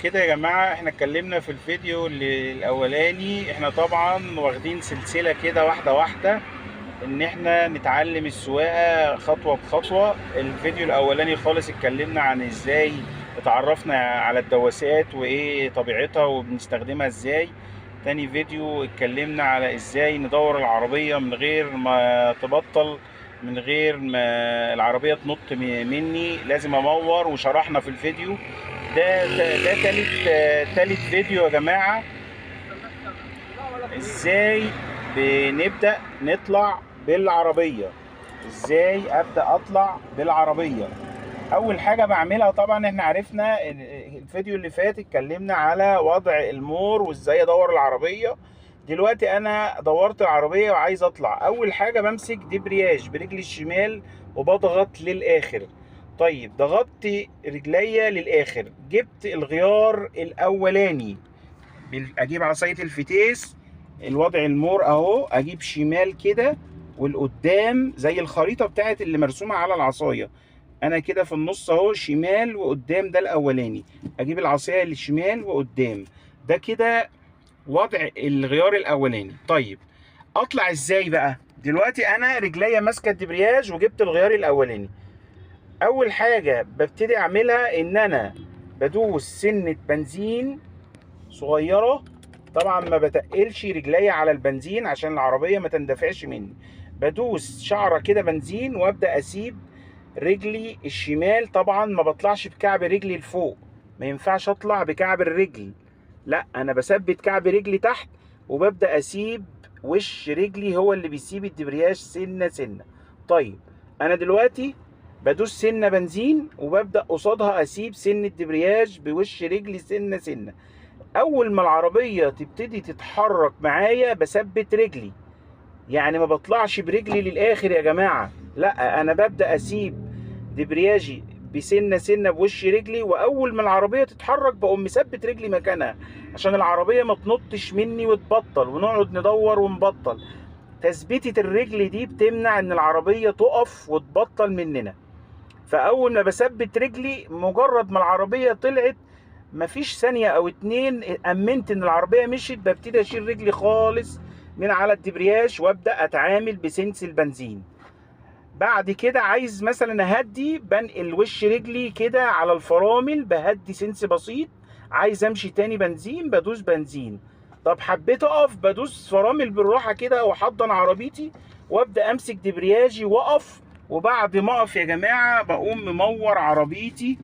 كده يا جماعة، احنا اتكلمنا في الفيديو الاولاني. احنا طبعا واخدين سلسلة كده واحدة واحدة، ان احنا نتعلم السواقة خطوة بخطوة. الفيديو الاولاني خالص اتكلمنا عن ازاي اتعرفنا على الدواسات وايه طبيعتها وبنستخدمها ازاي. تاني فيديو اتكلمنا على ازاي ندور العربية من غير ما تبطل، من غير ما العربية تنط مني، لازم امور. وشرحنا في الفيديو ده تالت فيديو يا جماعة، ازاي بنبدأ نطلع بالعربية، ازاي ابدأ اطلع بالعربية. اول حاجة بعملها، طبعا احنا عرفنا الفيديو اللي فات اتكلمنا على وضع المور وازاي ادور العربية. دلوقتي انا دورت العربية وعايز اطلع. اول حاجة بمسك دبرياج برجلي الشمال وبضغط للاخر. طيب ضغطت رجليا للاخر، جبت الغيار الاولاني، اجيب عصايه الفتيس، الوضع المور اهو، اجيب شمال كده والقدام زي الخريطه بتاعت اللي مرسومه على العصايه. انا كده في النص اهو، شمال وقدام، ده الاولاني. اجيب العصايه للشمال وقدام، ده كده وضع الغيار الاولاني. طيب اطلع ازاي بقى؟ دلوقتي انا رجليا ماسكه الدبرياج وجبت الغيار الاولاني. اول حاجه ببتدي اعملها ان انا بدوس سنه بنزين صغيرة. طبعا ما بتقلش رجليا على البنزين عشان العربية ما تندفعش مني. بدوس شعرة كده بنزين وابدأ اسيب رجلي الشمال. طبعا ما بطلعش بكعب رجلي لفوق، ما ينفعش اطلع بكعب الرجل، لا انا بثبت كعب رجلي تحت وببدأ اسيب وش رجلي هو اللي بيسيب الدبرياج سنة سنة. طيب انا دلوقتي بدوس سنة بنزين وببدأ قصادها اسيب سن الدبرياج بوش رجلي سنة سنة. اول ما العربيه تبتدي تتحرك معايا بثبت رجلي، يعني ما بطلعش برجلي للاخر يا جماعه، لا انا ببدا اسيب دبرياجي بسنه سنه بوش رجلي، واول ما العربيه تتحرك بقوم مثبت رجلي مكانها عشان العربيه ما تنطش مني وتبطل ونقعد ندور ونبطل. تثبيتة الرجل دي بتمنع ان العربيه تقف وتبطل مننا. فاول ما بثبت رجلي، مجرد ما العربيه طلعت مفيش ثانيه او اتنين امنت ان العربيه مشيت، ببتدي اشيل رجلي خالص من على الدبرياج وابدا اتعامل بسنس البنزين. بعد كده عايز مثلا اهدي، بنقل وش رجلي كده على الفرامل، بهدي سنس بسيط. عايز امشي تاني بنزين بدوس بنزين. طب حبيت اقف بدوس فرامل بالراحه كده واحضن عربيتي وابدا امسك دبرياجي واقف. وبعد ما اقف يا جماعه بقوم ممور عربيتي